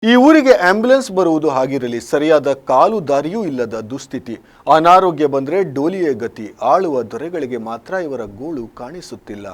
ಈ ಊರಿಗೆ ಆಂಬ್ಯುಲೆನ್ಸ್ ಬರುವುದು ಹಾಗಿರಲಿ, ಸರಿಯಾದ ಕಾಲು ದಾರಿಯೂ ಇಲ್ಲದ ದುಸ್ಥಿತಿ. ಅನಾರೋಗ್ಯ ಬಂದ್ರೆ ಡೋಲಿಯೇ ಗತಿ. ಆಳುವ ದೊರೆಗಳಿಗೆ ಮಾತ್ರ ಇವರ ಗೋಳು ಕಾಣಿಸುತ್ತಿಲ್ಲ.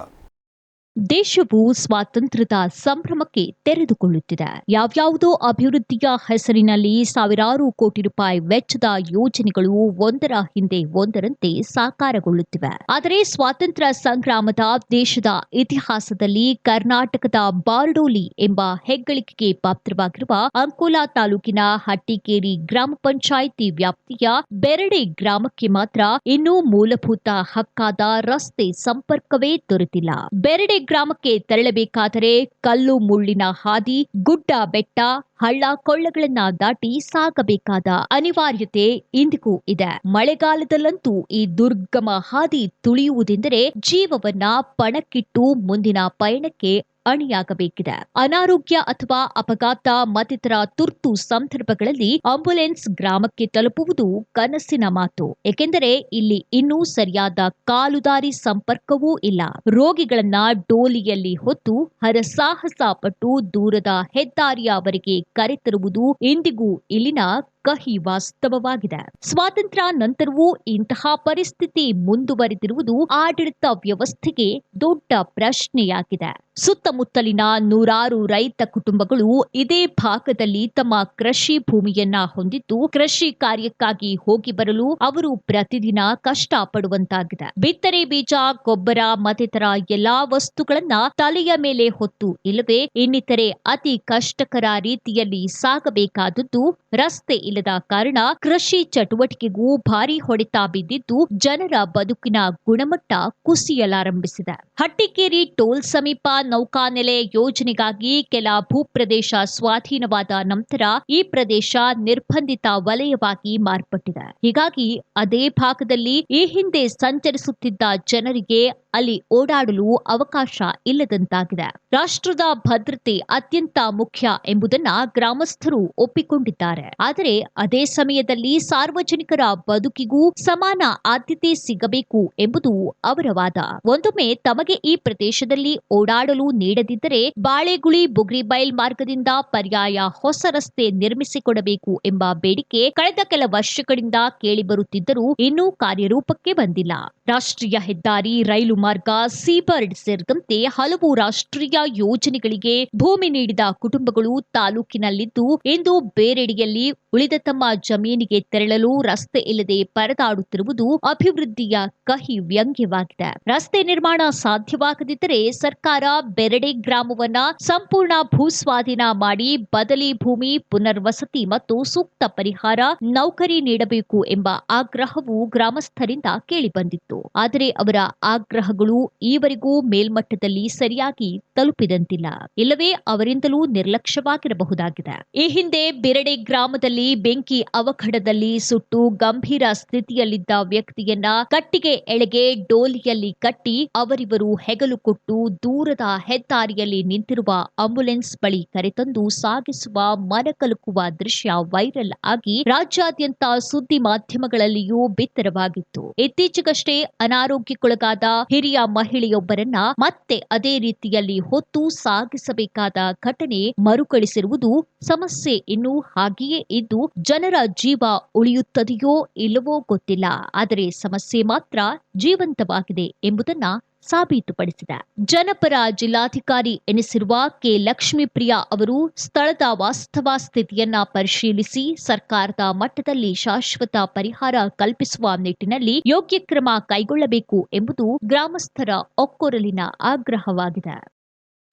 ದೇಶವು ಸ್ವಾತಂತ್ರ್ಯದ ಸಂಭ್ರಮಕ್ಕೆ ತೆರೆದುಕೊಳ್ಳುತ್ತಿದೆ. ಯಾವ್ಯಾವುದೋ ಅಭಿವೃದ್ಧಿಯ ಹೆಸರಿನಲ್ಲಿ ಸಾವಿರಾರು ಕೋಟಿ ರೂಪಾಯಿ ವೆಚ್ಚದ ಯೋಜನೆಗಳು ಒಂದರ ಹಿಂದೆ ಒಂದರಂತೆ ಸಾಕಾರಗೊಳ್ಳುತ್ತಿವೆ. ಆದರೆ ಸ್ವಾತಂತ್ರ್ಯ ಸಂಗ್ರಾಮದ ದೇಶದ ಇತಿಹಾಸದಲ್ಲಿ ಕರ್ನಾಟಕದ ಬಾರ್ಡೋಲಿ ಎಂಬ ಹೆಗ್ಗಳಿಕೆಗೆ ಪಾತ್ರವಾಗಿರುವ ಅಂಕೋಲಾ ತಾಲೂಕಿನ ಹಟ್ಟಿಕೇರಿ ಗ್ರಾಮ ಪಂಚಾಯಿತಿ ವ್ಯಾಪ್ತಿಯ ಬೆರಡೆ ಗ್ರಾಮಕ್ಕೆ ಮಾತ್ರ ಇನ್ನೂ ಮೂಲಭೂತ ಹಕ್ಕಾದ ರಸ್ತೆ ಸಂಪರ್ಕವೇ ದೊರೆತಿಲ್ಲ. ಬೆರಡೆ ಗ್ರಾಮಕ್ಕೆ ತೆರಳಬೇಕಾದರೆ ಕಲ್ಲು ಮುಳ್ಳಿನ ಹಾದಿ, ಗುಡ್ಡ ಬೆಟ್ಟ, ಹಳ್ಳ ಕೊಳ್ಳಗಳನ್ನ ದಾಟಿ ಸಾಗಬೇಕಾದ ಅನಿವಾರ್ಯತೆ ಇಂದಿಗೂ ಇದೆ. ಮಳೆಗಾಲದಲ್ಲಂತೂ ಈ ದುರ್ಗಮ ಹಾದಿ ತುಳಿಯುವುದೆಂದರೆ ಜೀವವನ್ನ ಪಣಕ್ಕಿಟ್ಟು ಮುಂದಿನ ಪಯಣಕ್ಕೆ ಅಣಿಯಾಗಬೇಕಿದೆ. ಅನಾರೋಗ್ಯ ಅಥವಾ ಅಪಘಾತ ಮತ್ತಿತರ ತುರ್ತು ಸಂದರ್ಭಗಳಲ್ಲಿ ಆಂಬ್ಯುಲೆನ್ಸ್ ಗ್ರಾಮಕ್ಕೆ ತಲುಪುವುದು ಕನಸಿನ ಮಾತು. ಏಕೆಂದರೆ ಇಲ್ಲಿ ಇನ್ನೂ ಸರಿಯಾದ ಕಾಲುದಾರಿ ಸಂಪರ್ಕವೂ ಇಲ್ಲ. ರೋಗಿಗಳನ್ನ ಡೋಲಿಯಲ್ಲಿ ಹೊತ್ತು ಹರಸಾಹಸ ಪಟ್ಟು ದೂರದ ಹೆದ್ದಾರಿಯವರೆಗೆ ಕರೆತರುವುದು ಇಂದಿಗೂ ಇಲ್ಲಿನ ಕಹಿ ವಾಸ್ತವವಾಗಿದೆ. ಸ್ವಾತಂತ್ರ್ಯ ನಂತರವೂ ಇಂತಹ ಪರಿಸ್ಥಿತಿ ಮುಂದುವರೆದಿರುವುದು ಆಡಳಿತ ವ್ಯವಸ್ಥೆಗೆ ದೊಡ್ಡ ಪ್ರಶ್ನೆಯಾಗಿದೆ. ಸುತ್ತಮುತ್ತಲಿನ ನೂರಾರು ರೈತ ಕುಟುಂಬಗಳು ಇದೇ ಭಾಗದಲ್ಲಿ ತಮ್ಮ ಕೃಷಿ ಭೂಮಿಯನ್ನ ಹೊಂದಿದ್ದು, ಕೃಷಿ ಕಾರ್ಯಕ್ಕಾಗಿ ಹೋಗಿ ಬರಲು ಅವರು ಪ್ರತಿದಿನ ಕಷ್ಟ ಪಡುವಂತಾಗಿದೆ. ಬಿತ್ತನೆ ಬೀಜ, ಗೊಬ್ಬರ ಮತ್ತಿತರ ಎಲ್ಲಾ ವಸ್ತುಗಳನ್ನ ತಲೆಯ ಮೇಲೆ ಹೊತ್ತು ಇಲ್ಲವೇ ಇನ್ನಿತರೆ ಅತಿ ಕಷ್ಟಕರ ರೀತಿಯಲ್ಲಿ ಸಾಗಬೇಕಾದದ್ದು ರಸ್ತೆ ಇಲ್ಲದ ಕಾರಣ ಕೃಷಿ ಚಟುವಟಿಕೆಗೂ ಭಾರಿ ಹೊಡೆತ ಬಿದ್ದಿದ್ದು ಜನರ ಬದುಕಿನ ಗುಣಮಟ್ಟ ಕುಸಿಯಲಾರಂಭಿಸಿದೆ. ಹಟ್ಟಿಕೇರಿ ಟೋಲ್ ಸಮೀಪ ನೌಕಾನೆಲೆ ಯೋಜನೆಗಾಗಿ ಕೆಲ ಭೂಪ್ರದೇಶ ಸ್ವಾಧೀನವಾದ ನಂತರ ಈ ಪ್ರದೇಶ ನಿರ್ಬಂಧಿತ ವಲಯವಾಗಿ ಮಾರ್ಪಟ್ಟಿದೆ. ಹೀಗಾಗಿ ಅದೇ ಭಾಗದಲ್ಲಿ ಈ ಹಿಂದೆ ಸಂಚರಿಸುತ್ತಿದ್ದ ಜನರಿಗೆ ಅಲ್ಲಿ ಓಡಾಡಲು ಅವಕಾಶ ಇಲ್ಲದಂತಾಗಿದೆ. ರಾಷ್ಟ್ರದ ಭದ್ರತೆ ಅತ್ಯಂತ ಮುಖ್ಯ ಎಂಬುದನ್ನ ಗ್ರಾಮಸ್ಥರು ಒಪ್ಪಿಕೊಂಡಿದ್ದಾರೆ. ಆದರೆ ಅದೇ ಸಮಯದಲ್ಲಿ ಸಾರ್ವಜನಿಕರ ಬದುಕಿಗೂ ಸಮಾನ ಆದ್ಯತೆ ಸಿಗಬೇಕು ಎಂಬುದು ಅವರ ವಾದ. ಒಂದೊಮ್ಮೆ ತಮಗೆ ಈ ಪ್ರದೇಶದಲ್ಲಿ ಓಡಾಡಲು ನೀಡದಿದ್ದರೆ ಬಾಳೆಗುಳಿ ಬುಗ್ರಿಬೈಲ್ ಮಾರ್ಗದಿಂದ ಪರ್ಯಾಯ ಹೊಸ ರಸ್ತೆ ನಿರ್ಮಿಸಿಕೊಡಬೇಕು ಎಂಬ ಬೇಡಿಕೆ ಕಳೆದ ಕೆಲ ವರ್ಷಗಳಿಂದ ಕೇಳಿಬರುತ್ತಿದ್ದರೂ ಇನ್ನೂ ಕಾರ್ಯರೂಪಕ್ಕೆ ಬಂದಿಲ್ಲ. ರಾಷ್ಟ್ರೀಯ ಹೆದ್ದಾರಿ, ರೈಲು ಮಾರ್ಗ, ಸೀಬರ್ಡ್ ಸೇರಿದಂತೆ ಹಲವು ರಾಷ್ಟ್ರೀಯ ಯೋಜನೆಗಳಿಗೆ ಭೂಮಿ ನೀಡಿದ ಕುಟುಂಬಗಳು ತಾಲೂಕಿನಲ್ಲಿದ್ದು ಇಂದು ಬೇರೆಡೆಯಲ್ಲಿ ಉಳಿದ ತಮ್ಮ ಜಮೀನಿಗೆ ತೆರಳಲು ರಸ್ತೆ ಇಲ್ಲದೆ ಪರದಾಡುತ್ತಿರುವುದು ಅಭಿವೃದ್ಧಿಯ ಕಹಿ ವ್ಯಂಗ್ಯವಾಗಿದೆ. ರಸ್ತೆ ನಿರ್ಮಾಣ ಸಾಧ್ಯವಾಗದಿದ್ದರೆ ಸರ್ಕಾರ ಬೆರಡೆ ಗ್ರಾಮವನ್ನ ಸಂಪೂರ್ಣ ಭೂಸ್ವಾಧೀನ ಮಾಡಿ ಬದಲಿ ಭೂಮಿ, ಪುನರ್ವಸತಿ ಮತ್ತು ಸೂಕ್ತ ಪರಿಹಾರ, ನೌಕರಿ ನೀಡಬೇಕು ಎಂಬ ಆಗ್ರಹವು ಗ್ರಾಮಸ್ಥರಿಂದ ಕೇಳಿಬಂದಿತ್ತು. ಆದರೆ ಅವರ ಆಗ್ರಹಗಳು ಈವರೆಗೂ ಮೇಲ್ಮಟ್ಟದಲ್ಲಿ ಸರಿಯಾಗಿ ತಲುಪಿದಂತಿಲ್ಲ, ಇಲ್ಲವೇ ಅವರಿಂದಲೂ ನಿರ್ಲಕ್ಷ್ಯವಾಗಿರಬಹುದಾಗಿದೆ. ಈ ಹಿಂದೆ ಬೆರಡೆ ಗ್ರಾಮದಲ್ಲಿ ಬೆಂಕಿ ಅವಘಡದಲ್ಲಿ ಸುಟ್ಟು ಗಂಭೀರ ಸ್ಥಿತಿಯಲ್ಲಿದ್ದ ವ್ಯಕ್ತಿಯನ್ನ ಕಟ್ಟಿಗೆ ಎಳೆಗೆ ಡೋಲಿಯಲ್ಲಿ ಕಟ್ಟಿ ಅವರಿವರು ಹೆಗಲು ಕೊಟ್ಟು ದೂರದ ಹೆದ್ದಾರಿಯಲ್ಲಿ ನಿಂತಿರುವ ಆಂಬ್ಯುಲೆನ್ಸ್ ಬಳಿ ಕರೆತಂದು ಸಾಗಿಸುವ ಮನಕಲುಕುವ ದೃಶ್ಯ ವೈರಲ್ ಆಗಿ ರಾಜ್ಯಾದ್ಯಂತ ಸುದ್ದಿ ಮಾಧ್ಯಮಗಳಲ್ಲಿಯೂ ಬಿತ್ತರವಾಗಿತ್ತು. ಇತ್ತೀಚೆಗಷ್ಟೇ ಅನಾರೋಗ್ಯಕ್ಕೊಳಗಾದ ಹಿರಿಯ ಮಹಿಳೆಯೊಬ್ಬರನ್ನ ಮತ್ತೆ ಅದೇ ರೀತಿಯಲ್ಲಿ ಹೊತ್ತು ಸಾಗಿಸಬೇಕಾದ ಘಟನೆ ಮರುಕಳಿಸಿರುವುದು ಸಮಸ್ಯೆ ಇನ್ನೂ ಹಾಗೆಯೇ ಇದ್ದು ಜನರ ಜೀವ ಉಳಿಯುತ್ತದೆಯೋ ಇಲ್ಲವೋ ಗೊತ್ತಿಲ್ಲ. ಆದರೆ ಸಮಸ್ಯೆ ಮಾತ್ರ ಜೀವಂತವಾಗಿದೆ ಎಂಬುದನ್ನ ಸಾಬೀತುಪಡಿಸಿದೆ. ಜನಪರ ಜಿಲ್ಲಾಧಿಕಾರಿ ಎನಿಸಿರುವ ಕೆ. ಲಕ್ಷ್ಮೀಪ್ರಿಯಾ ಅವರು ಸ್ಥಳದ ವಾಸ್ತವ ಸ್ಥಿತಿಯನ್ನ ಪರಿಶೀಲಿಸಿ ಸರ್ಕಾರದ ಮಟ್ಟದಲ್ಲಿ ಶಾಶ್ವತ ಪರಿಹಾರ ಕಲ್ಪಿಸುವ ನಿಟ್ಟಿನಲ್ಲಿ ಯೋಗ್ಯ ಕ್ರಮ ಕೈಗೊಳ್ಳಬೇಕು ಎಂಬುದು ಗ್ರಾಮಸ್ಥರ ಒಕ್ಕೊರಲಿನ ಆಗ್ರಹವಾಗಿದೆ.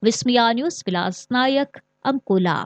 ವಿಸ್ಮಯ ನ್ಯೂಸ್, ವಿಲಾಸ್ ನಾಯಕ್, ಅಂಕೋಲಾ.